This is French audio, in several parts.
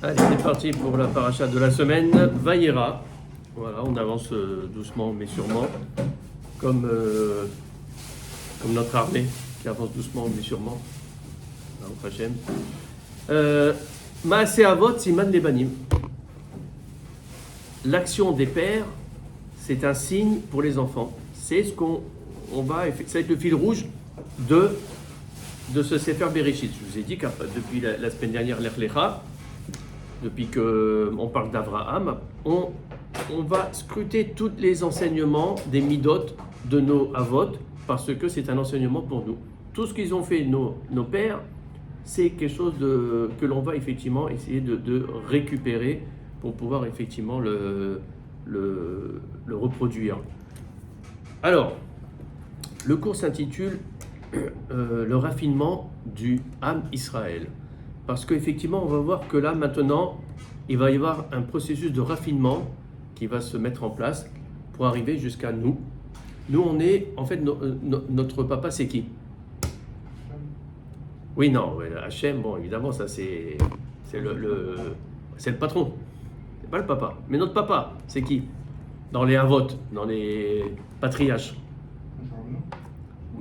Allez, c'est parti pour la paracha de la semaine, Vayera. Voilà, on avance doucement mais sûrement, comme notre armée qui avance doucement mais sûrement. Maaseh Avot, Siman Lebanim. L'action des pères, c'est un signe pour les enfants. C'est ce qu'on va, ça va être le fil rouge de ce Sefer Bereshit. Je vous ai dit que depuis la semaine dernière, Lech Lecha, depuis qu'on parle d'Abraham, on va scruter tous les enseignements des midot de nos avot, parce que c'est un enseignement pour nous. Tout ce qu'ils ont fait, nos pères, c'est quelque chose que l'on va effectivement essayer de récupérer pour pouvoir effectivement le reproduire. Alors, le cours s'intitule le raffinement du Am Israël. Parce qu'effectivement, on va voir que là, maintenant, il va y avoir un processus de raffinement qui va se mettre en place pour arriver jusqu'à nous. Nous, on est, en fait, notre papa, c'est qui? Oui, non, Hachem, bon, évidemment, ça, c'est le patron. C'est pas le papa. Mais notre papa, c'est qui? Dans les Avot, dans les patriarches.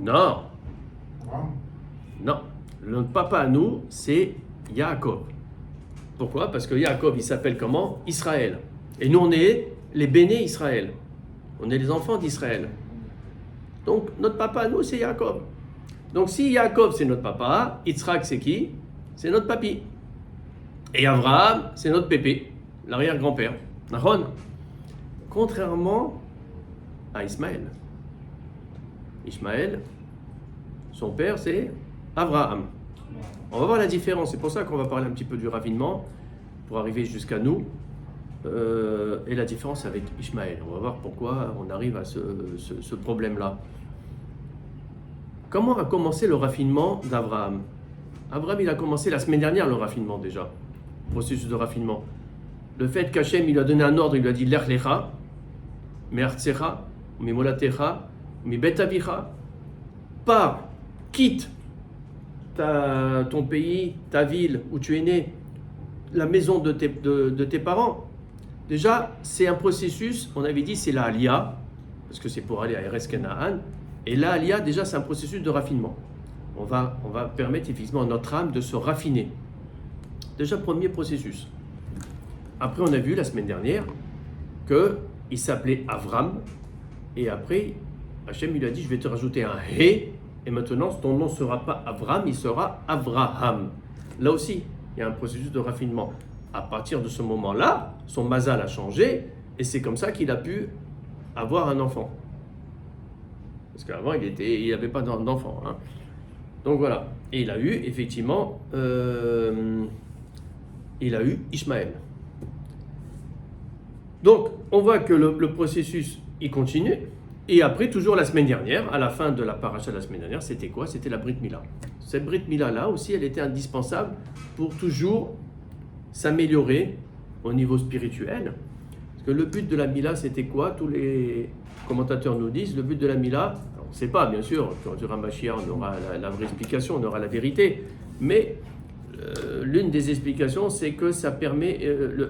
Non. Non. Notre papa à nous, c'est Yaakov. Pourquoi? Parce que Yaakov, il s'appelle comment? Israël. Et nous, on est les bénés Israël. On est les enfants d'Israël. Donc, notre papa à nous, c'est Yaakov. Donc, si Yaakov, c'est notre papa, Yitzhak, c'est qui? C'est notre papy. Et Abraham, c'est notre pépé, l'arrière-grand-père. Nahon. Contrairement à Ismaël. Ismaël, son père, c'est Abraham. On va voir la différence, c'est pour ça qu'on va parler un petit peu du raffinement pour arriver jusqu'à nous et la différence avec Ishmaël. On va voir pourquoi on arrive à ce problème-là. Comment a commencé le raffinement d'Abraham? Abraham, il a commencé la semaine dernière le raffinement déjà, le processus de raffinement. Le fait qu'Hachem, il lui a donné un ordre, il lui a dit Lech Lecha, Me'artzecha, Me'molatecha, Me'bet Avicha, pars, quitte ton pays, ta ville où tu es né, la maison de tes parents. Déjà, c'est un processus, on avait dit c'est la Aliyah, parce que c'est pour aller à Eretz Canaan, et la Aliyah, déjà, c'est un processus de raffinement. On va permettre effectivement à notre âme de se raffiner. Déjà, premier processus. Après, on a vu la semaine dernière qu'il s'appelait Avram, et après, Hachem il a dit, je vais te rajouter un He, et maintenant, ton nom ne sera pas Avram, il sera Avraham. Là aussi, il y a un processus de raffinement. À partir de ce moment-là, son mazal a changé, et c'est comme ça qu'il a pu avoir un enfant. Parce qu'avant, il n'avait pas d'enfant. Hein. Donc voilà. Et il a eu, effectivement, il a eu Ishmaël. Donc, on voit que le processus, il continue. Et après, toujours la semaine dernière, à la fin de la paracha de la semaine dernière, c'était quoi? C'était la Brit Mila. Cette Brit Mila-là aussi, elle était indispensable pour toujours s'améliorer au niveau spirituel. Parce que le but de la Mila, c'était quoi? Tous les commentateurs nous disent, le but de la Mila, on ne sait pas, bien sûr, quand il y aura Mashiach, on aura la vraie explication, on aura la vérité. Mais l'une des explications, c'est que ça permet,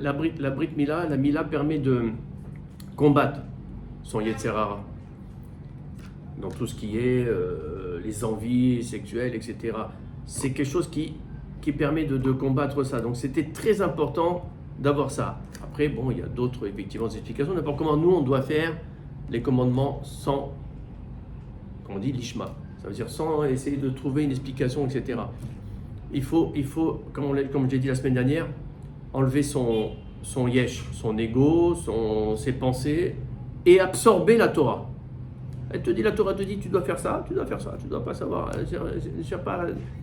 la Brit Mila, la Mila permet de combattre son Yetzer Hara. Dans tout ce qui est les envies sexuelles, etc. C'est quelque chose qui permet de combattre ça. Donc c'était très important d'avoir ça. Après, bon, il y a d'autres effectivement explications. N'importe comment nous, on doit faire les commandements sans, comme on dit, l'ishma. Ça veut dire sans essayer de trouver une explication, etc. Il faut comme j'ai dit la semaine dernière, enlever son yesh, son ego, ses pensées, et absorber la Torah. La Torah te dit, tu dois faire ça, tu dois pas savoir,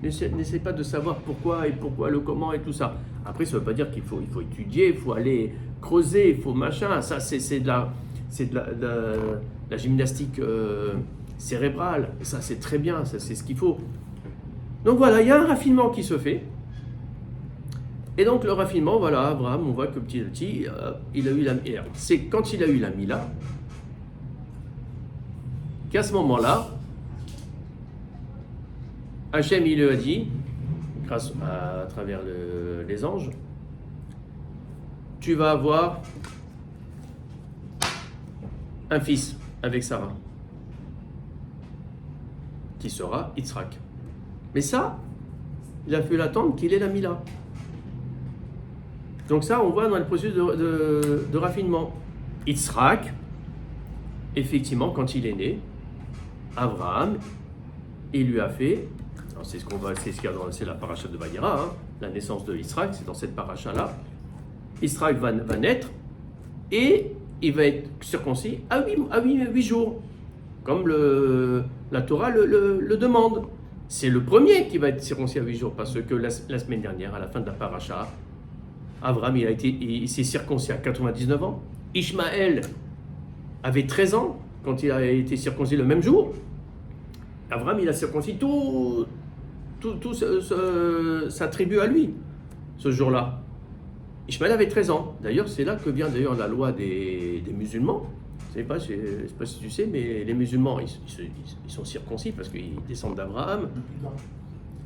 n'essaie pas de savoir pourquoi et pourquoi, le comment et tout ça. Après, ça ne veut pas dire qu'il faut étudier, il faut aller creuser, il faut machin, ça c'est de la gymnastique cérébrale, et ça c'est très bien, ça c'est ce qu'il faut. Donc voilà, il y a un raffinement qui se fait, et donc le raffinement, voilà, Abraham, on voit que petit à petit, il a eu c'est quand il a eu la Mila, qu'à ce moment-là, Hachem il lui a dit, grâce à travers les anges, tu vas avoir un fils avec Sarah, qui sera Yitzhak. Mais ça, il a fallu attendre qu'il ait la Mila. Donc ça, on voit dans le processus de raffinement. Yitzhak, effectivement, quand il est né, Abraham, il lui a fait, c'est ce qu'il y a dans la paracha de Vayera, hein, la naissance de Yitzhak, c'est dans cette paracha-là. Yitzhak va naître et il va être circoncis à 8 jours, comme la Torah le demande. C'est le premier qui va être circoncis à 8 jours, parce que la semaine dernière, à la fin de la paracha, Abraham il s'est circoncis à 99 ans. Ishmaël avait 13 ans quand il a été circoncis le même jour. Abraham, il a circoncis tout sa tribu à lui, ce jour-là. Ishmaël avait 13 ans. D'ailleurs, c'est là que vient d'ailleurs la loi des musulmans. Je ne sais pas si tu sais, mais les musulmans, ils sont circoncis parce qu'ils descendent d'Abraham.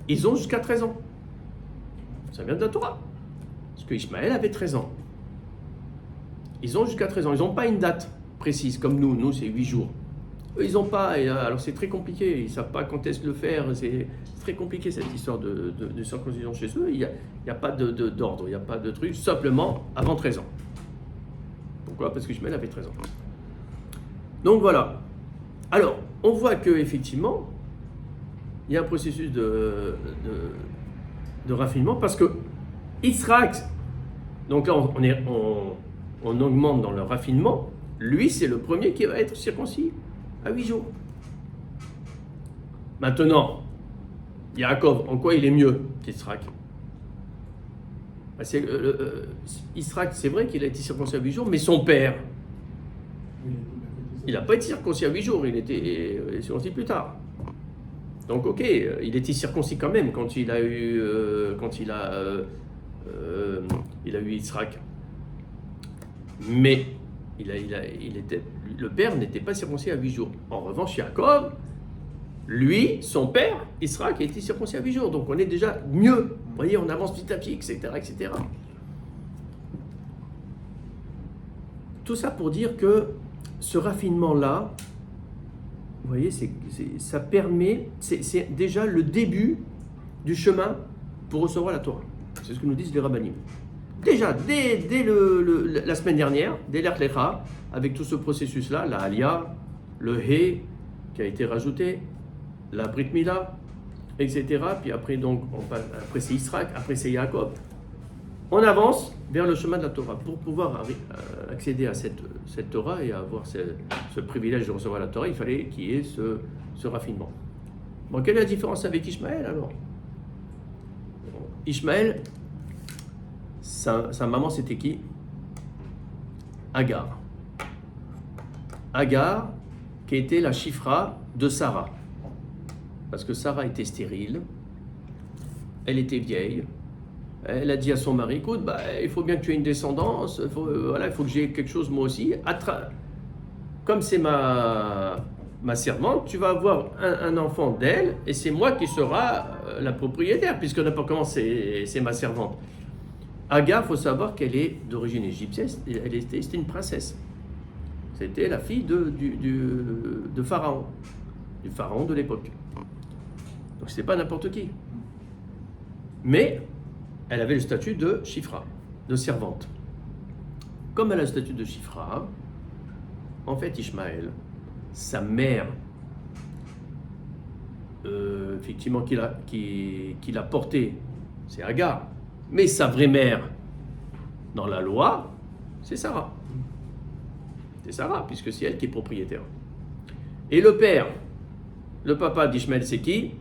Ils ont jusqu'à 13 ans. Ça vient de la Torah. Parce que Ishmaël avait 13 ans. Ils ont jusqu'à 13 ans. Ils n'ont pas une date précise, comme nous. Nous, c'est 8 jours. Eux, ils n'ont pas. Alors, c'est très compliqué. Ils ne savent pas quand est-ce le faire. C'est très compliqué, cette histoire de circoncision chez eux. Il n'y a pas d'ordre. Il n'y a pas de truc. Simplement, avant 13 ans. Pourquoi? Parce que Ishmaël avait 13 ans. Donc, voilà. Alors, on voit qu'effectivement, il y a un processus de raffinement parce que Yitzhak, donc là, on augmente dans le raffinement. Lui, c'est le premier qui va être circoncis à 8 jours. Maintenant, Yaakov, en quoi il est mieux qu'Yitzhak? Yitzhak, c'est vrai qu'il a été circoncis à 8 jours, mais son père, il n'a pas été circoncis à 8 jours, il était circoncis plus tard. Donc, ok, il était circoncis quand même quand il a eu Yitzhak. Mais le père n'était pas circoncis à 8 jours. En revanche, Yaakov, lui, son père, Yitzhak, a été circoncis à 8 jours. Donc on est déjà mieux. Vous voyez, on avance petit à petit, etc., etc. Tout ça pour dire que ce raffinement-là, vous voyez, ça permet, c'est déjà le début du chemin pour recevoir la Torah. C'est ce que nous disent les rabbinim. Déjà, dès la semaine dernière, dès l'Ech Lecha, avec tout ce processus-là, la Aliyah, le He qui a été rajouté, la Brit Mila, etc. Puis après, après c'est Yitzhak, après c'est Yaakov. On avance vers le chemin de la Torah. Pour pouvoir accéder à cette Torah et avoir ce privilège de recevoir la Torah, il fallait qu'il y ait ce raffinement. Bon, quelle est la différence avec Ishmaël alors? Ishmaël, sa maman c'était qui? Agar. Agar, qui était la chifra de Sarah. Parce que Sarah était stérile, elle était vieille. Elle a dit à son mari, écoute, il faut bien que tu aies une descendance, il faut que j'ai quelque chose moi aussi. Comme c'est ma servante, tu vas avoir un enfant d'elle et c'est moi qui sera la propriétaire, puisque n'importe comment c'est ma servante. Agar, il faut savoir qu'elle est d'origine égyptienne, c'était une princesse. C'était la fille de Pharaon, du Pharaon de l'époque. Donc c'était pas n'importe qui. Mais elle avait le statut de chifra, de servante. Comme elle a le statut de chifra, en fait, Ishmaël, sa mère, effectivement, qui l'a porté, c'est Agar. Mais sa vraie mère, dans la loi, c'est Sarah. C'est Sarah, puisque c'est elle qui est propriétaire. Et le père, le papa d'Ishmaël, c'est qui?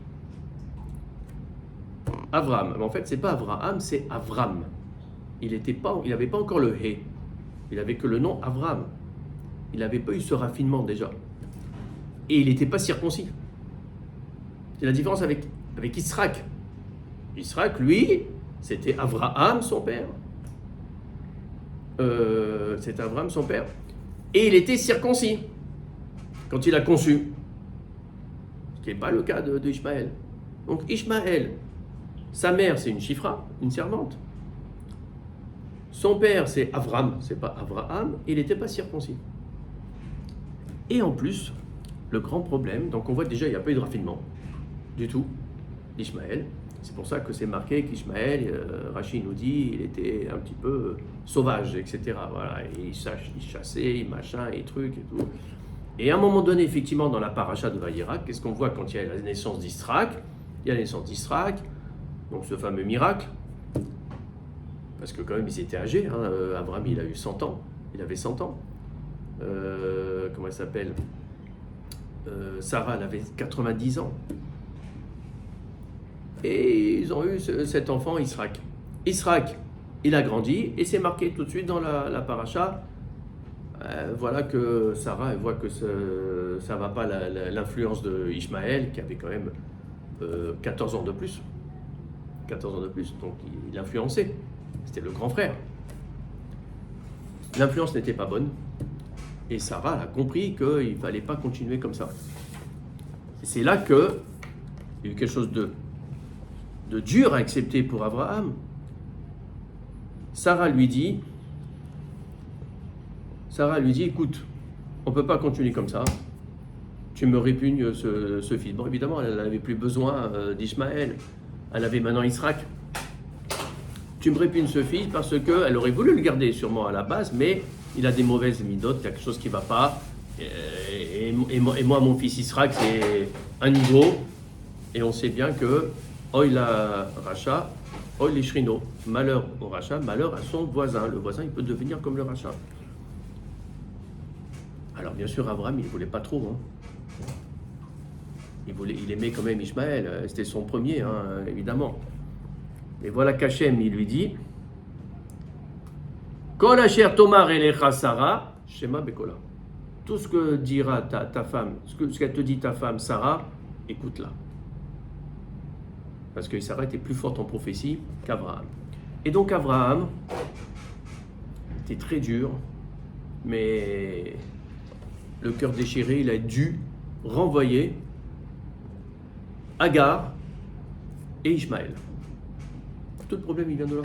Abraham. Mais en fait, c'est pas Abraham, c'est Avram. Il n'avait pas encore le He. Il avait que le nom Abraham. Il n'avait pas eu ce raffinement déjà. Et il n'était pas circoncis. C'est la différence avec Yitzhak. Yitzhak, lui, c'était Abraham, son père. C'était Abraham, son père. Et il était circoncis quand il a conçu. Ce qui n'est pas le cas d'Ishmaël. Donc Ishmaël, sa mère, c'est une chifra, une servante. Son père, c'est Avram, c'est pas Abraham, il n'était pas circoncis. Et en plus, le grand problème, donc on voit déjà, il n'y a pas eu de raffinement du tout d'Ishmaël. C'est pour ça que c'est marqué qu'Ishmaël, Rachid nous dit, il était un petit peu sauvage, etc. Voilà, et il chassait, il machin, et trucs et tout. Et à un moment donné, effectivement, dans la paracha de Vaïrak, qu'est-ce qu'on voit quand il y a la naissance d'Israël? Il y a la naissance d'Israël, donc ce fameux miracle, parce que quand même ils étaient âgés, hein. Abraham il a eu 100 ans, il avait 100 ans. Comment elle s'appelle? Sarah elle avait 90 ans. Et ils ont eu cet enfant Israël. Israël, il a grandi et c'est marqué tout de suite dans la paracha. Voilà que Sarah elle voit que ça ne va pas l'influence de Ishmaël qui avait quand même 14 ans de plus. 14 ans de plus, donc il influençait. C'était le grand frère. L'influence n'était pas bonne. Et Sarah a compris qu'il ne fallait pas continuer comme ça. Et c'est là qu'il y a eu quelque chose de dur à accepter pour Abraham. Sarah lui dit, écoute, on ne peut pas continuer comme ça. Tu me répugnes ce fils. Bon, évidemment, elle n'avait plus besoin d'Ishmaël. Elle avait maintenant Israël. Tu me répugnes ce fils parce qu'elle aurait voulu le garder sûrement à la base, mais il a des mauvaises midotes, il y a quelque chose qui ne va pas. Et moi, mon fils Israël, c'est un niveau. Et on sait bien que Oy la Racha, Oy les Shrino. Malheur au Racha, malheur à son voisin. Le voisin, il peut devenir comme le Racha. Alors bien sûr, Abraham, il ne voulait pas trop. Hein. Il aimait quand même Ishmaël. C'était son premier, hein, évidemment. Et voilà qu'Hachem, il lui dit Kol asher tomar elecha Sarah, shema bekola. Tout ce que dira ta femme, ce qu'elle te dit ta femme Sarah, écoute-la. Parce que Sarah était plus forte en prophétie qu'Abraham. Et donc Abraham était très dur, mais le cœur déchiré, il a dû renvoyer Agar et Ishmaël. Tout le problème, il vient de là.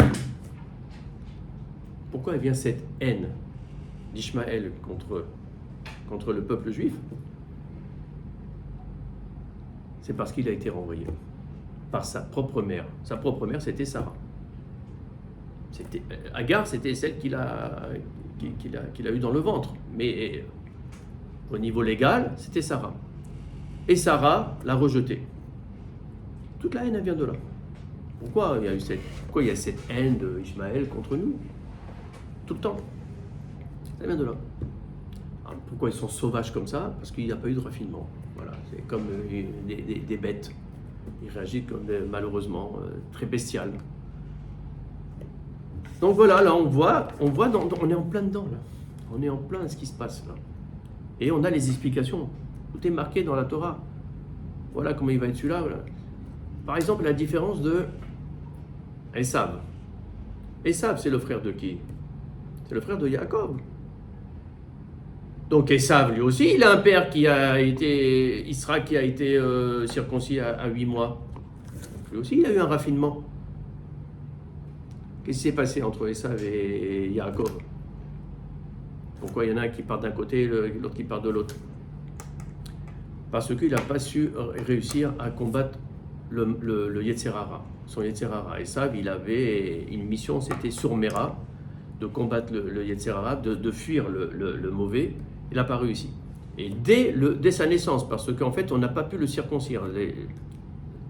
Pourquoi vient cette haine d'Ishmaël contre le peuple juif? C'est parce qu'il a été renvoyé par sa propre mère. Sa propre mère, c'était Sarah. Agar, c'était celle qu'il a eue dans le ventre. Mais au niveau légal, c'était Sarah. Et Sarah l'a rejeté. Toute la haine, elle vient de là. Pourquoi il y a cette haine d'Ishmaël contre nous? Tout le temps. Ça vient de là. Alors, pourquoi ils sont sauvages comme ça? Parce qu'il n'y a pas eu de raffinement. Voilà, c'est comme des bêtes. Ils réagissent comme malheureusement très bestiales. Donc voilà, là on voit on est en plein dedans là. On est en plein de ce qui se passe là. Et on a les explications. Tout est marqué dans la Torah. Voilà comment il va être celui-là. Voilà. Par exemple, la différence de Esav. Esav, c'est le frère de qui? C'est le frère de Jacob. Donc Esav, lui aussi, il a un père qui a été, Israël, qui a été circoncis à 8 mois. Lui aussi, il a eu un raffinement. Qu'est-ce qui s'est passé entre Esav et Jacob? Pourquoi il y en a un qui part d'un côté, l'autre qui part de l'autre? Parce qu'il n'a pas su réussir à combattre le Yetzer Hara, son Yetzer Hara. Esav, il avait une mission, c'était sur Mera, de combattre le Yetzer Hara, de fuir le mauvais. Il n'a pas réussi. Et dès sa naissance, parce qu'en fait, on n'a pas pu le circoncire.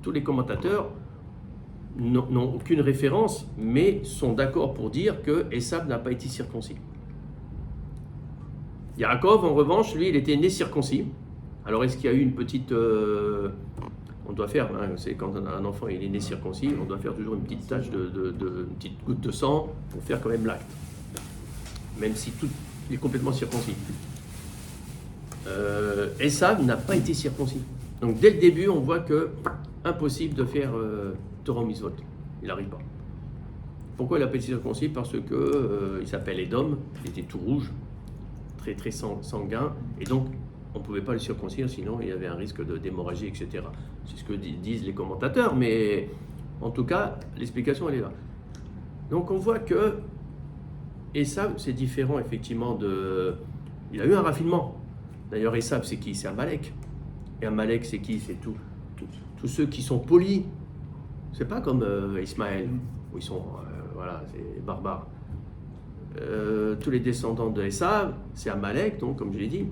Tous les commentateurs n'ont aucune référence, mais sont d'accord pour dire que Esav n'a pas été circoncis. Yaakov, en revanche, lui, il était né circoncis. Alors, est-ce qu'il y a eu une petite... on doit faire, hein, c'est quand un enfant il est né circoncis, on doit faire toujours une petite tache une petite goutte de sang pour faire quand même l'acte. Même si tout est complètement circoncis. Esav n'a pas été circoncis. Donc, dès le début, on voit que impossible de faire Torah Mitzvot. Il n'arrive pas. Pourquoi il n'a pas été circoncis? Parce que il s'appelle Edom, il était tout rouge, très très sanguin, et donc on ne pouvait pas le circoncire, sinon il y avait un risque d'hémorragie, etc. C'est ce que disent les commentateurs, mais en tout cas, l'explication elle est là. Donc on voit que Esav, c'est différent effectivement de... Il a eu un raffinement. D'ailleurs, Esav, c'est qui? C'est Amalek. Et Amalek, c'est qui? C'est tous ceux qui sont polis. C'est pas comme Ismaël, où ils sont, voilà, c'est barbare. Tous les descendants de Esav, c'est Amalek, donc comme je l'ai dit.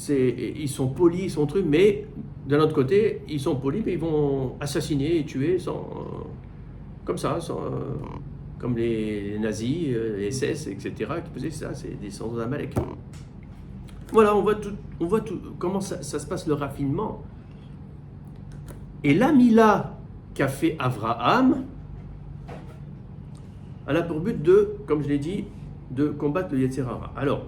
Ils sont polis, ils sont trucs, mais d'un autre côté, ils sont polis, mais ils vont assassiner et tuer comme ça, comme les nazis, les SS, etc., qui faisaient ça, c'est des descendants d'Amalek. Voilà, on voit tout, comment ça se passe, le raffinement. Et la Mila qu'a fait Avraham, elle a pour but de, comme je l'ai dit, de combattre le Yetzer Hara. Alors,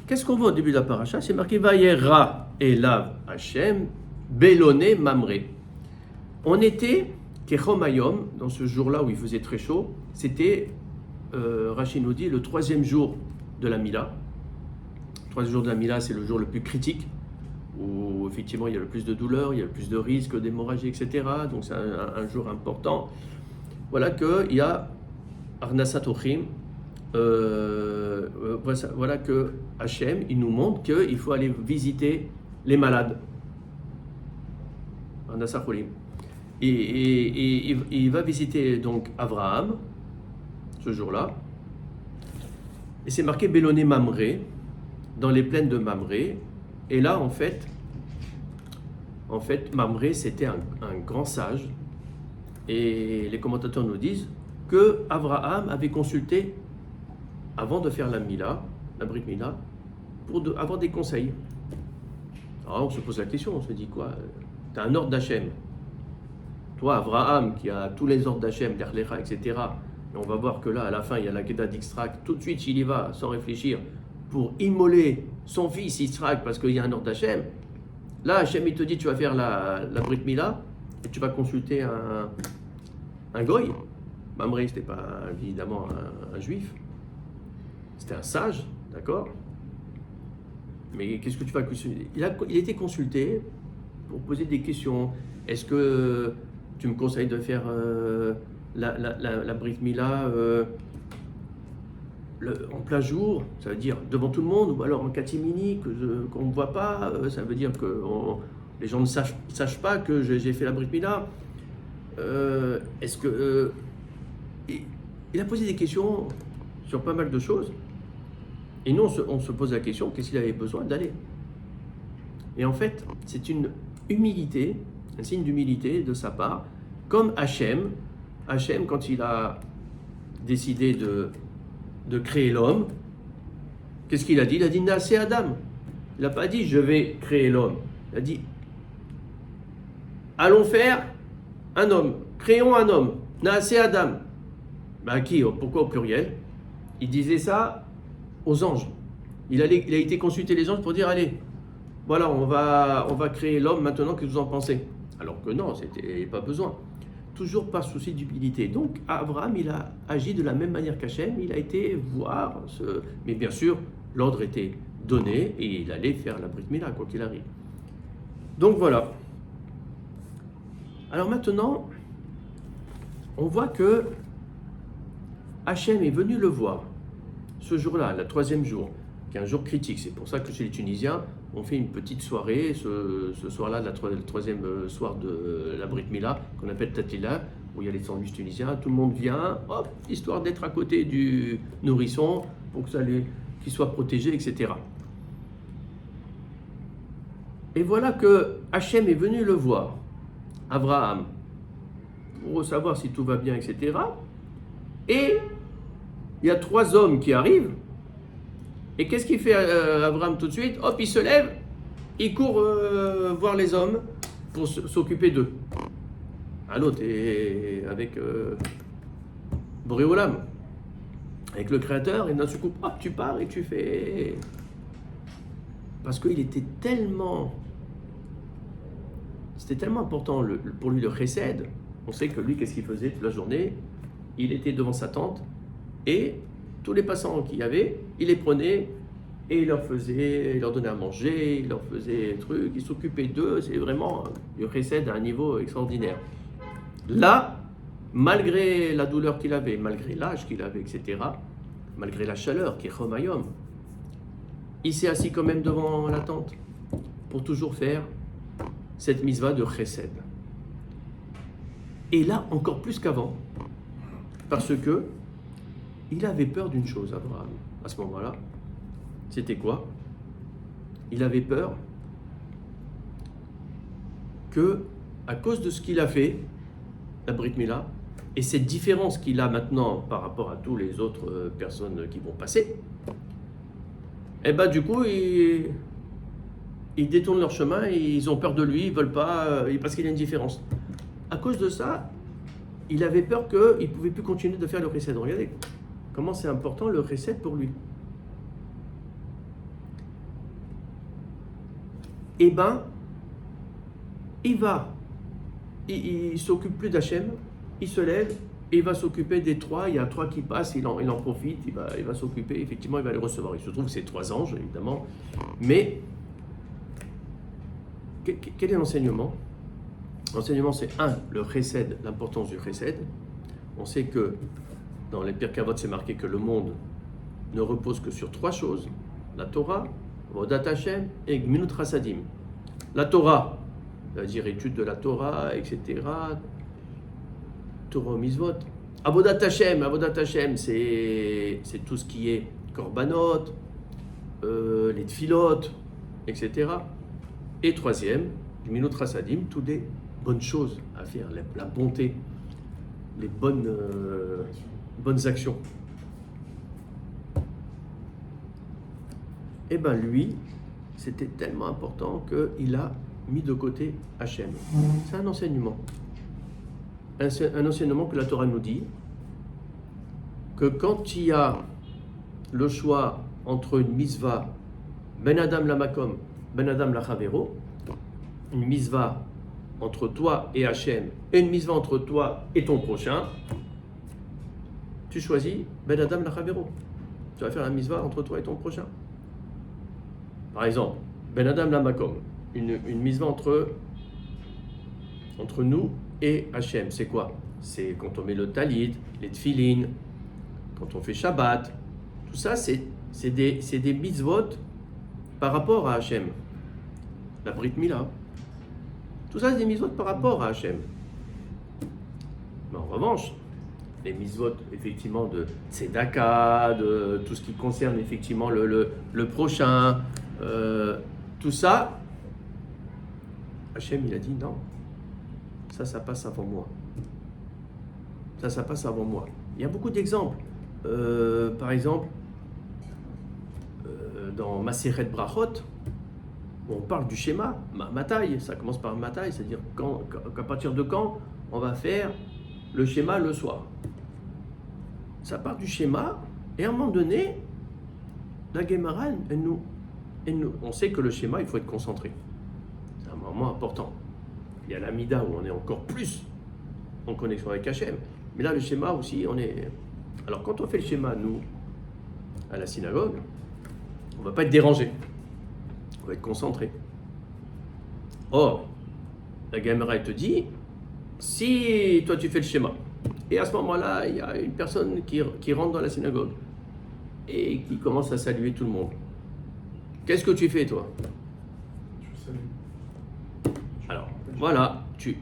qu'est-ce qu'on voit au début de la paracha? C'est marqué Vayera Elav Hashem Beloné Mamré. On était Kechomayom, dans ce jour-là où il faisait très chaud, c'était, Rachid nous dit, le 3e jour de la Mila. Le 3e jour de la Mila, c'est le jour le plus critique, où effectivement il y a le plus de douleur, il y a le plus de risques d'hémorragie, etc. Donc c'est un jour important. Voilà qu'il y a Arnasat Ochim. Voilà que Hachem, il nous montre qu'il faut aller visiter les malades. Arnasat Ochim. Et il va visiter donc Avraham ce jour-là. Et c'est marqué Beloné Mamré, dans les plaines de Mamré. Et là, en fait Mamré, c'était un grand sage. Et les commentateurs nous disent que Avraham avait consulté, avant de faire la Mila, la Brit Mila, pour avoir des conseils. Alors on se pose la question, on se dit quoi? Tu as un ordre d'Hachem. Toi, Avraham, qui a tous les ordres d'Hachem, d'Erlecha, etc. Et on va voir que là, à la fin, il y a la Kedah d'Ixtrak. Tout de suite, il y va, sans réfléchir, pour immoler son fils Yitzhak, parce qu'il y a un ordre d'Hachem. Là, Hachem, il te dit, tu vas faire la Brit Mila, et tu vas consulter un goy. Mamré, ce n'était pas évidemment un juif. C'était un sage, d'accord? Mais qu'est-ce que tu vas consulter? Il a été consulté pour poser des questions. Est-ce que tu me conseilles de faire la Brit Mila en plein jour, ça veut dire devant tout le monde, ou alors en catimini, qu'on ne voit pas, ça veut dire que les gens ne sachent pas que j'ai fait la Brit Mila. Est-ce que... il a posé des questions sur pas mal de choses, et nous on se pose la question, qu'est-ce qu'il avait besoin d'aller? Et en fait, c'est une humilité, un signe d'humilité de sa part, comme Hachem, quand il a décidé de créer l'homme, qu'est-ce qu'il a dit? Il a dit Naaseh Adam. Il n'a pas dit je vais créer l'homme. Il a dit allons faire un homme, créons un homme, Naaseh Adam. Ben qui? Pourquoi au pluriel? Il disait ça aux anges. Il a été consulter les anges pour dire allez, voilà, on va créer l'homme maintenant, que vous en pensez? Alors que non, c'était pas besoin. Toujours par souci d'humilité. Donc Abraham, il a agi de la même manière qu'Hachem, il a été voir mais bien sûr, l'ordre était donné et il allait faire la Brit Mila, quoi qu'il arrive. Donc voilà. Alors maintenant, on voit que Hachem est venu le voir ce jour-là, le 3e jour, qui est un jour critique. C'est pour ça que chez les Tunisiens, on fait une petite soirée, ce soir-là, le 3e soir de la Brit Mila, qu'on appelle Tatila, où il y a les sandwichs tunisiens. Tout le monde vient, hop, histoire d'être à côté du nourrisson, pour qu'il soit protégé, etc. Et voilà que Hachem est venu le voir, Abraham, pour savoir si tout va bien, etc. Et il y a 3 hommes qui arrivent. Et qu'est-ce qu'il fait Abraham tout de suite? Hop, il se lève, il court voir les hommes pour s'occuper d'eux. L'autre est avec Boré Olam, avec le Créateur, et d'un seul coup, hop, tu pars et tu fais... Parce qu'il était tellement... C'était tellement important pour lui le chesed. On sait que lui, qu'est-ce qu'il faisait toute la journée? Il était devant sa tente, et tous les passants qu'il y avait, il les prenait et il leur donnait à manger, il leur faisait des trucs, il s'occupait d'eux. C'est vraiment du chesed à un niveau extraordinaire. Là, malgré la douleur qu'il avait, malgré l'âge qu'il avait, etc., malgré la chaleur, qui est Chomayom, il s'est assis quand même devant la tente pour toujours faire cette mitzvah de Chesed. Et là, encore plus qu'avant, parce que il avait peur d'une chose, Abraham, à ce moment-là. C'était quoi? Il avait peur que, à cause de ce qu'il a fait, la Brit Mila, et cette différence qu'il a maintenant par rapport à tous les autres personnes qui vont passer, et ben du coup, ils détournent leur chemin, ils ont peur de lui, ils veulent pas, parce qu'il y a une différence. À cause de ça, il avait peur qu'il ne pouvait plus continuer de faire le Chesed. Regardez comment c'est important le Chesed pour lui. Eh ben, il s'occupe plus d'Hachem, il se lève et il va s'occuper des trois. Il y a trois qui passent, il en profite, il va s'occuper, effectivement, il va les recevoir. Il se trouve que c'est 3 anges, évidemment. Mais, quel est l'enseignement? L'enseignement, c'est le Chesed, l'importance du Chesed. On sait que dans les Pirkei Avot, c'est marqué que le monde ne repose que sur 3 choses: la Torah, Vodat Hashem et Gminut Chasadim. La Torah, c'est-à-dire étude de la Torah, etc. Torah Mitzvot. Avodat Hashem, c'est tout ce qui est Korbanot, les Tfilot, etc. Et 3e, Gminut Chasadim, toutes les bonnes choses à faire, la bonté, les bonnes actions. Et bien lui, c'était tellement important qu'il a mis de côté Hachem. C'est un enseignement. Un enseignement que la Torah nous dit que quand il y a le choix entre une mitzvah, ben Adam la makom, ben Adam la chavero, une mitzvah entre toi et Hachem et une mitzvah entre toi et ton prochain, tu choisis ben Adam la chavero. Tu vas faire la mitzvah entre toi et ton prochain. Par exemple, ben Adam la makom, une mitzvah entre nous et Hachem, c'est quoi? C'est quand on met le talit, les tfilin, quand on fait Shabbat. Tout ça, c'est des mitzvot par rapport à Hachem. La Brit Mila. Tout ça, c'est des mitzvot par rapport à Hachem. Mais en revanche, les mitzvot, effectivement, de tzedaka, de tout ce qui concerne effectivement le prochain, tout ça, Hachem, il a dit non. Ça passe avant moi. Ça passe avant moi. Il y a beaucoup d'exemples. Par exemple, dans Maseret Brachot, on parle du schéma, Matai, ça commence par Matai, c'est-à-dire qu'à partir de quand on va faire le schéma le soir. Ça part du schéma, et à un moment donné, la Gemara, on sait que le schéma, il faut être concentré. C'est un moment important. Il y a l'Amida où on est encore plus en connexion avec Hachem. Mais là, le schéma aussi, on est... Alors, quand on fait le schéma, nous, à la synagogue, on ne va pas être dérangé. On va être concentré. Or, la Gemara, elle te dit, si toi, tu fais le schéma, et à ce moment-là, il y a une personne qui rentre dans la synagogue et qui commence à saluer tout le monde. Qu'est-ce que tu fais, toi? Alors, voilà, tu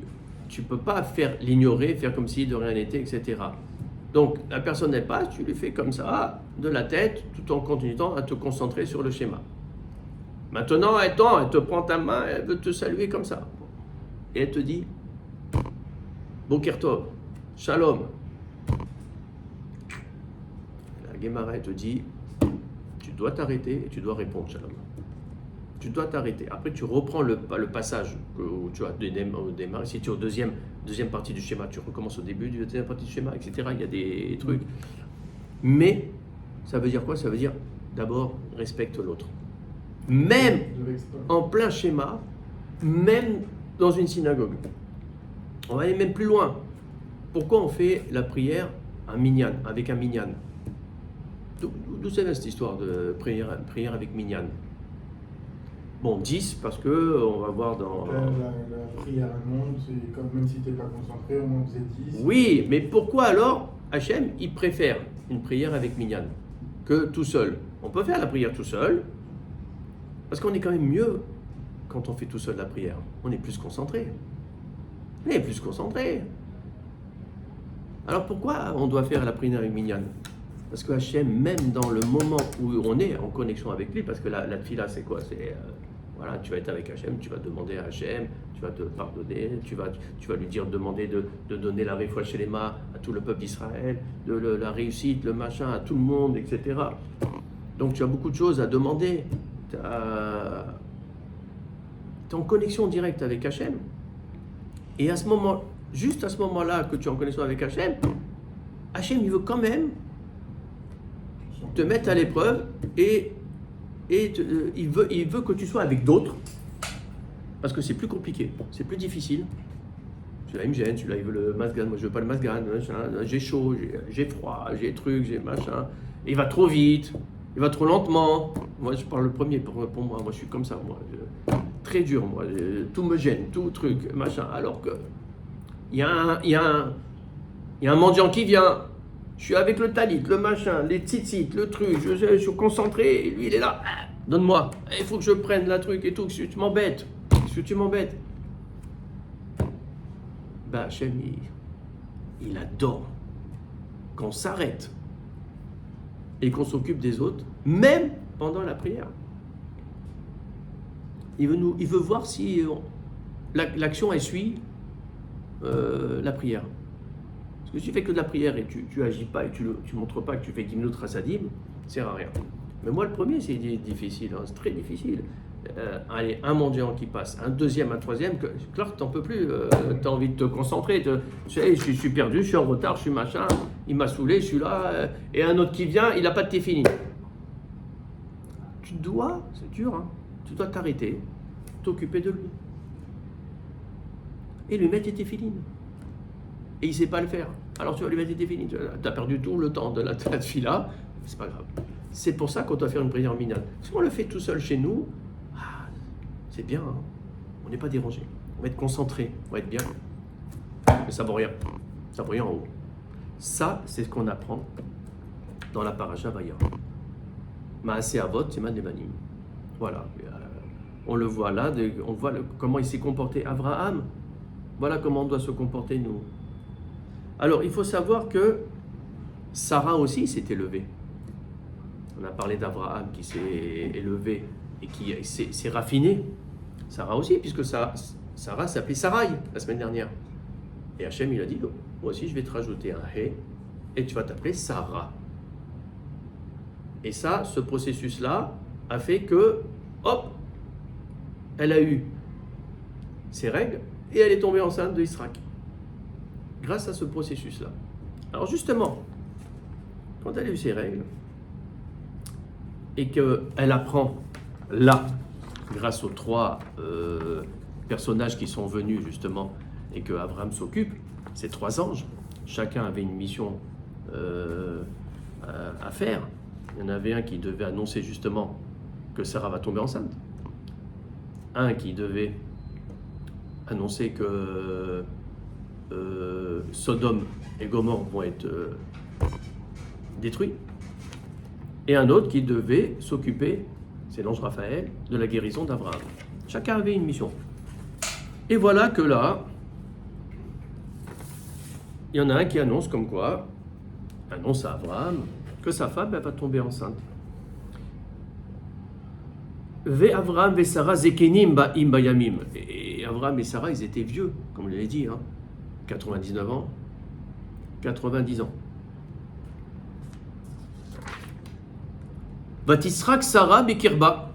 peux pas l'ignorer, faire comme si de rien n'était, etc. Donc, la personne elle passe, tu lui fais comme ça, de la tête, tout en continuant à te concentrer sur le schéma. Maintenant, elle te prend ta main, elle veut te saluer comme ça. Et elle te dit, Boker Tov, Shalom. La Gemara, elle te dit, tu dois t'arrêter et tu dois répondre Shalom. Tu dois t'arrêter. Après, tu reprends le passage où tu as démarré. Si tu es au deuxième partie du schéma, tu recommences au début de la deuxième partie du schéma, etc. Il y a des trucs. Mais, ça veut dire quoi? Ça veut dire, d'abord, respecte l'autre. Même en plein schéma, même dans une synagogue. On va aller même plus loin. Pourquoi on fait la prière avec un minyan? D'où c'est là cette histoire de prière avec minyan? Bon, 10 parce que on va voir dans... La prière à monde, c'est comme même si tu n'es pas concentré, on faisait 10. Oui, mais pourquoi alors Hachem, il préfère une prière avec minyan? que tout seul. On peut faire la prière tout seul, parce qu'on est quand même mieux quand on fait tout seul la prière. On est plus concentré. On est plus concentré. Alors pourquoi on doit faire la prière avec Minyan? Parce que Hachem, même dans le moment où on est en connexion avec lui, parce que la tfila c'est quoi? C'est voilà, tu vas être avec Hachem, tu vas demander à Hachem, tu vas te pardonner, tu vas lui dire, demander de donner la réfoua shelema à tout le peuple d'Israël, la réussite, le machin, à tout le monde, etc. Donc tu as beaucoup de choses à demander. Tu es en connexion directe avec Hachem. Et à ce moment, juste à ce moment-là que tu es en connexion avec Hachem, Hachem il veut quand même te mettre à l'épreuve et il veut que tu sois avec d'autres, parce que c'est plus compliqué, c'est plus difficile. Celui-là il me gêne, celui-là il veut le masgan, moi je veux pas le masgan, j'ai chaud, j'ai froid, j'ai truc, j'ai machin. Et il va trop vite, il va trop lentement. Moi je parle le premier pour moi je suis comme ça, moi. Très dur, moi, tout me gêne, tout truc, machin. Alors que il y a un mendiant qui vient. Je suis avec le talit, le machin, les tzitzit, le truc, je suis concentré, et lui il est là, donne-moi, il faut que je prenne la truc et tout, que tu m'embêtes, que tu m'embêtes. Ben Hachem, il adore qu'on s'arrête et qu'on s'occupe des autres, même pendant la prière. Il veut voir si l'action elle suit la prière. Parce que si tu fais que de la prière et tu agis pas et tu montres pas que tu fais Gimlut Chassadim, ça sert à rien. Mais moi, le premier, c'est difficile, hein, c'est très difficile. Allez, un mendiant qui passe, un deuxième, un troisième, Clark, t'en peux plus, t'as envie de te concentrer, tu sais, je suis perdu, je suis en retard, je suis machin, il m'a saoulé, je suis là, et un autre qui vient, il n'a pas de téfini. Tu dois, c'est dur, hein, tu dois t'arrêter, t'occuper de lui. Et lui mettre tes téfilines. Et il ne sait pas le faire. Alors tu vas lui mettre des définis. Tu as perdu tout le temps de la tfila, c'est pas grave. C'est pour ça qu'on doit faire une prière minyan. Si on le fait tout seul chez nous, c'est bien. Hein. On n'est pas dérangé. On va être concentré, on va être bien. Mais ça ne vaut rien. Ça ne vaut rien en haut. Ça, c'est ce qu'on apprend dans la paracha Vayera. Maaseh Avot, c'est Man Levanim. Voilà. On le voit là, on voit comment il s'est comporté Abraham. Voilà comment on doit se comporter nous. Alors, il faut savoir que Sarah aussi s'est élevée. On a parlé d'Abraham qui s'est élevé et qui s'est raffiné. Sarah aussi, puisque Sarah s'appelait Sarai la semaine dernière. Et Hachem, il a dit, moi aussi, je vais te rajouter un He et tu vas t'appeler Sarah. Et ça, ce processus-là a fait que, hop, elle a eu ses règles et elle est tombée enceinte de Israël. Grâce à ce processus-là. Alors justement, quand elle a eu ses règles, et qu'elle apprend là, grâce aux trois personnages qui sont venus justement, et que Abraham s'occupe, ces trois anges, chacun avait une mission à faire. Il y en avait un qui devait annoncer justement que Sarah va tomber enceinte. Un qui devait annoncer que Sodome et Gomorrhe vont être détruits. Et un autre qui devait s'occuper, c'est l'ange Raphaël, de la guérison d'Abraham. Chacun avait une mission. Et voilà que là, il y en a un qui annonce comme quoi, annonce à Abraham, que sa femme va tomber enceinte. Ve Avraham ve Sarah zekenim ba'im bayamim. Et Avraham et Sarah, ils étaient vieux, comme je l'ai dit, hein. 99 ans, 90 ans. Vatisrak Sarah bekirba.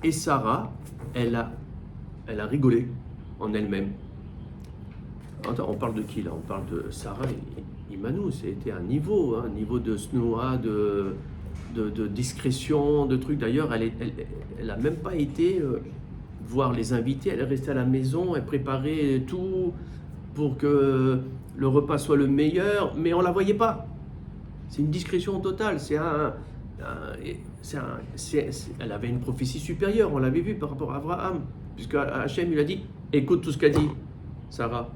Et Sarah, elle a rigolé en elle-même. On parle de qui là? On parle de Sarah et Imanou. C'était un niveau de snoa, de discrétion, de trucs. D'ailleurs, elle a même pas été voir les invités. Elle est restée à la maison, elle préparait tout pour que le repas soit le meilleur, mais on la voyait pas. C'est une discrétion totale. Elle avait une prophétie supérieure. On l'avait vu par rapport à Abraham, puisque Hachem lui a dit écoute tout ce qu'a dit Sarah.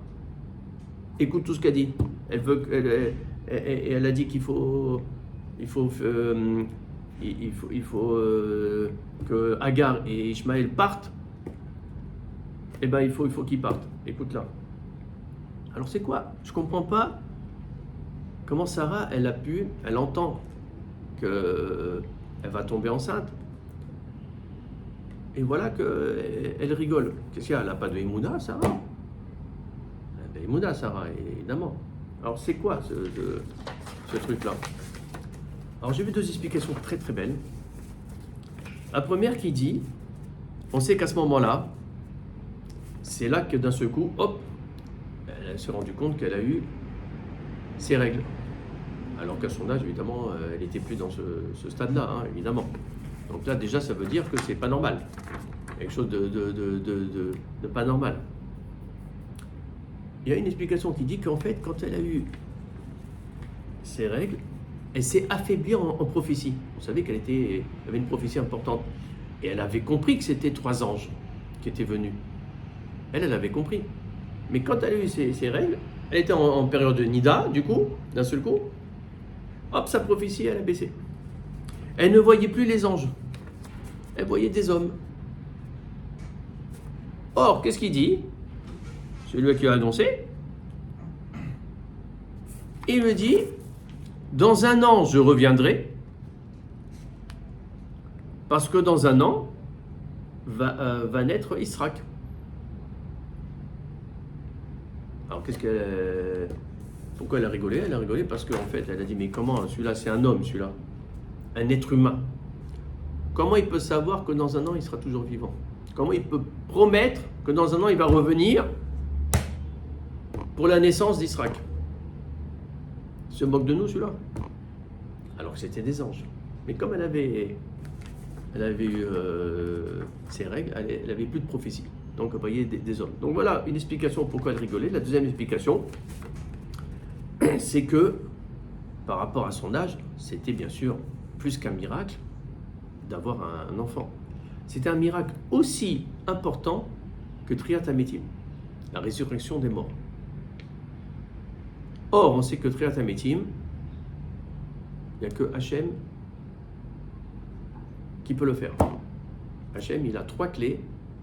Écoute tout ce qu'a dit. Elle a dit qu'il faut il faut que Agar et Ishmaël partent. Eh bien, il faut qu'ils partent. Écoute là. Alors c'est quoi? Je comprends pas comment Sarah, elle entend qu'elle va tomber enceinte. Et voilà qu'elle rigole. Qu'est-ce qu'il y a? Elle n'a pas de Emouna, Sarah? Elle a de Emouna, Sarah, évidemment. Alors c'est quoi ce truc-là? Alors j'ai vu deux explications très très belles. La première qui dit, on sait qu'à ce moment-là, c'est là que d'un seul coup, hop, elle s'est rendue compte qu'elle a eu ses règles. Alors qu'à son âge, évidemment, elle n'était plus dans ce stade-là, hein, évidemment. Donc là, déjà, ça veut dire que c'est pas normal. Quelque chose de pas normal. Il y a une explication qui dit qu'en fait, quand elle a eu ses règles, elle s'est affaiblie en prophétie. Vous savez qu'elle avait une prophétie importante. Et elle avait compris que c'était 3 anges qui étaient venus. Elle avait compris. Mais quand elle a eu ses règles, elle était en période de Nida, du coup, d'un seul coup, hop, sa prophétie, elle a baissé. Elle ne voyait plus les anges. Elle voyait des hommes. Or, qu'est-ce qu'il dit? Celui qui a annoncé. Il me dit, dans 1 an, je reviendrai, parce que dans 1 an, va naître Israq. Alors, pourquoi elle a rigolé? Elle a rigolé parce qu'en fait, elle a dit, mais comment, celui-là, c'est un homme, celui-là, un être humain. Comment il peut savoir que dans 1 an, il sera toujours vivant? Comment il peut promettre que dans 1 an, il va revenir pour la naissance d'Israël? Il se moque de nous, celui-là. Alors que c'était des anges. Mais comme elle avait eu ses règles, elle n'avait plus de prophétie. Donc, vous voyez, des hommes. Donc voilà une explication pourquoi elle rigolait. La deuxième explication, c'est que par rapport à son âge, c'était bien sûr plus qu'un miracle d'avoir un enfant. C'était un miracle aussi important que Triat Hametim, la résurrection des morts. Or, on sait que Triat Hametim, il n'y a que Hachem qui peut le faire. Hachem, il a 3 clés,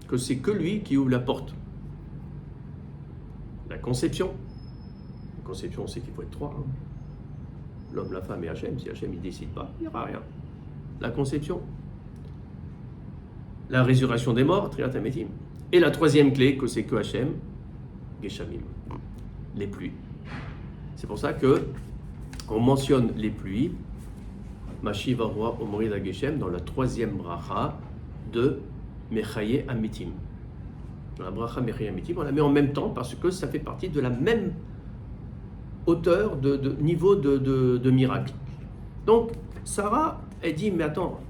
que c'est que lui qui ouvre la porte. La conception. La conception, on sait qu'il faut être 3. Hein. L'homme, la femme et Hachem. Si Hachem ne décide pas, il n'y aura rien. La conception. La résurrection des morts, Triat Hametim. Et la 3e clé, que c'est que Hachem, Geshamim. Les pluies. C'est pour ça que on mentionne les pluies, Mashiv Aroi Omrid Geshem, dans la 3e bracha de Mechaye Amitim. Dans la bracha Mechaye Amitim, on la met en même temps parce que ça fait partie de la même hauteur de niveau de miracle. Donc, Sarah, elle dit, mais attends,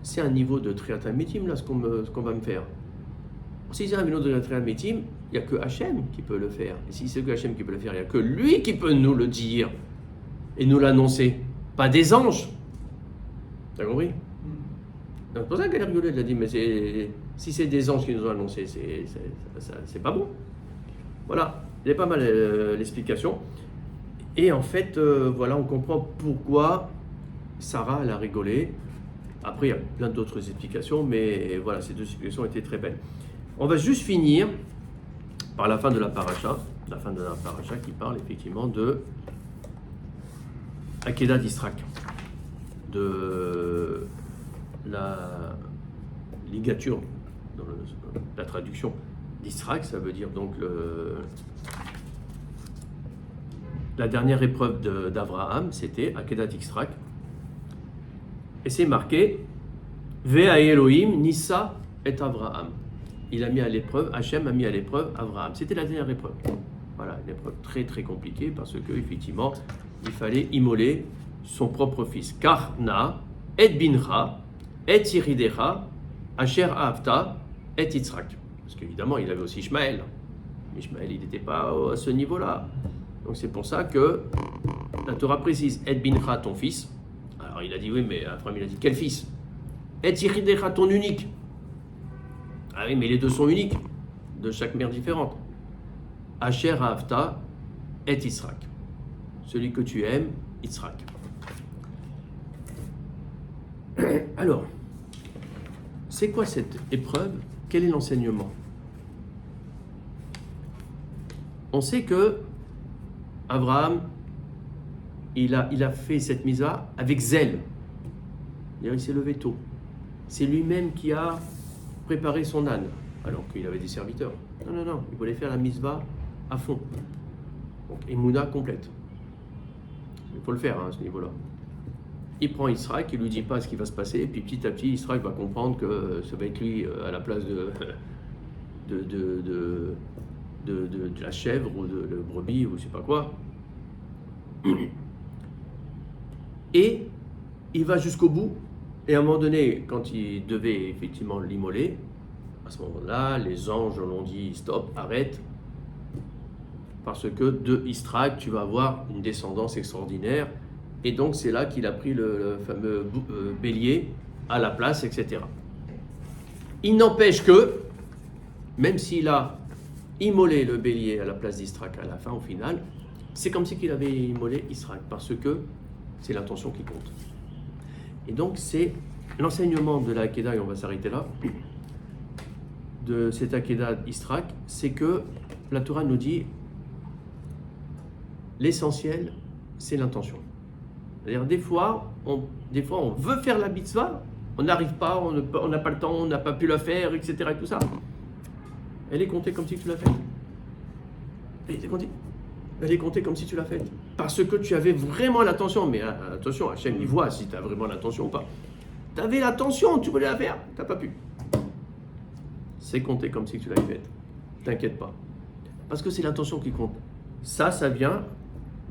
c'est un niveau de Triat Hametim, là, ce qu'on va me faire. Si c'est un niveau de Triat Hametim, il n'y a que Hachem qui peut le faire. Et si c'est que Hachem qui peut le faire, il n'y a que lui qui peut nous le dire et nous l'annoncer. Pas des anges. T'as compris? C'est pour ça qu'elle a rigolé. Elle a dit, mais si c'est des anges qui nous ont annoncé, c'est pas bon. Voilà, il y a pas mal l'explication. Et en fait, voilà, on comprend pourquoi Sarah, elle a rigolé. Après, il y a plein d'autres explications, mais voilà, ces 2 explications étaient très belles. On va juste finir par la fin de la paracha, qui parle effectivement de Akedat d'Israël, de la ligature, dans la traduction d'Israël, ça veut dire donc la dernière épreuve d'Abraham, c'était Akedat d'Israël. Et c'est marqué Ve'a Elohim Nissa et Abraham. Il a mis à l'épreuve, Hachem a mis à l'épreuve Abraham. C'était la dernière épreuve. Voilà, une épreuve très très compliquée parce que effectivement, il fallait immoler son propre fils. Karna, et Bincha, et Yiridecha, Asher Avta, et Yitzhak. Parce qu'évidemment, il avait aussi Ishmaël. Mais Ishmaël, il n'était pas à ce niveau-là. Donc c'est pour ça que la Torah précise Et Bincha, ton fils. Alors il a dit oui, mais après il a dit quel fils? Et Yiridecha, ton unique. Ah oui, mais les 2 sont uniques, de chaque mère différente. Asher Avta et Yitzhak. Celui que tu aimes, Yitzhak. Alors, c'est quoi cette épreuve? Quel est l'enseignement? On sait que Abraham, il a fait cette mise-là avec zèle. Il s'est levé tôt. C'est lui-même qui a préparé son âne, alors qu'il avait des serviteurs. Non, il voulait faire la mise-va à fond. Donc, Emouna complète. Il faut le faire à ce niveau-là. Il prend Israël, il ne lui dit pas ce qui va se passer, et puis petit à petit, Israël va comprendre que ça va être lui à la place de la chèvre ou de la brebis ou je ne sais pas quoi. Et il va jusqu'au bout, et à un moment donné, quand il devait effectivement l'immoler, à ce moment-là, les anges l'ont dit stop, arrête, parce que de Israël, tu vas avoir une descendance extraordinaire. Et donc c'est là qu'il a pris le fameux bélier à la place, etc. Il n'empêche que, même s'il a immolé le bélier à la place d'Israël à la fin, au final, c'est comme si qu'il avait immolé Israël, parce que c'est l'intention qui compte. Et donc c'est l'enseignement de la Hakeda, et on va s'arrêter là, de cette Hakeda d'Israël, c'est que la Torah nous dit l'essentiel, c'est l'intention. C'est-à-dire, des fois, on veut faire la mitzvah, on n'arrive pas, on n'a pas le temps, on n'a pas pu la faire, etc. et tout ça. Elle est comptée comme si tu l'as faite. Elle est comptée comme si tu l'as faite. Parce que tu avais vraiment l'intention. Mais attention, Hachem, il voit si tu as vraiment l'intention ou pas. Tu avais l'intention, tu voulais la faire, tu n'as pas pu. C'est compté comme si tu l'avais faite. T'inquiète pas. Parce que c'est l'intention qui compte. Ça vient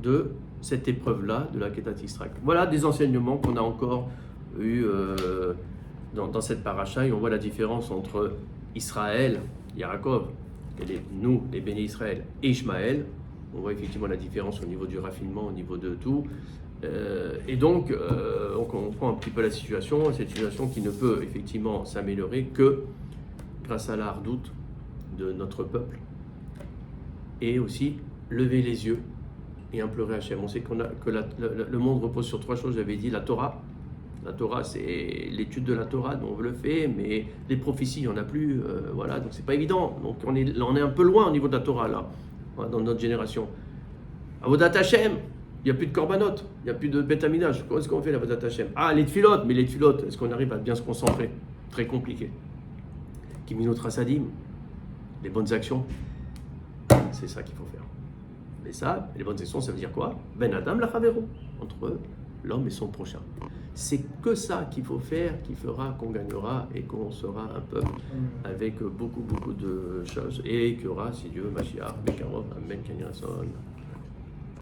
de cette épreuve-là de la Kedat Israël. Voilà des enseignements qu'on a encore eu dans cette paracha, et on voit la différence entre Israël, Yaakov, et nous, les bénis Israël, et Ishmaël. On voit effectivement la différence au niveau du raffinement, au niveau de tout. Et donc, on comprend un petit peu la situation, cette situation qui ne peut effectivement s'améliorer que grâce à la hardoute de notre peuple, et aussi lever les yeux et implorer Hachem. On sait que le monde repose sur trois choses, j'avais dit, la Torah. La Torah, c'est l'étude de la Torah, dont on le fait, mais les prophéties, il n'y en a plus, voilà, donc c'est pas évident. Donc on est un peu loin au niveau de la Torah, là, dans notre génération. Avodat Hachem, il n'y a plus de korbanot, il n'y a plus de Beth Amidash. Comment est-ce qu'on fait l'Avodat Hachem? Ah, les tfilotes, mais les tfilotes, est-ce qu'on arrive à bien se concentrer? Très compliqué. Kiminot Rasadim, les bonnes actions, c'est ça qu'il faut faire. Mais ça, les bonnes actions, ça veut dire quoi? Ben Adam la Chavero, entre l'homme et son prochain. C'est que ça qu'il faut faire, qui fera qu'on gagnera et qu'on sera un peuple avec beaucoup de choses. Et qu'il y aura, si Dieu, Mashiach, Bekarov, Amen, Kenyason.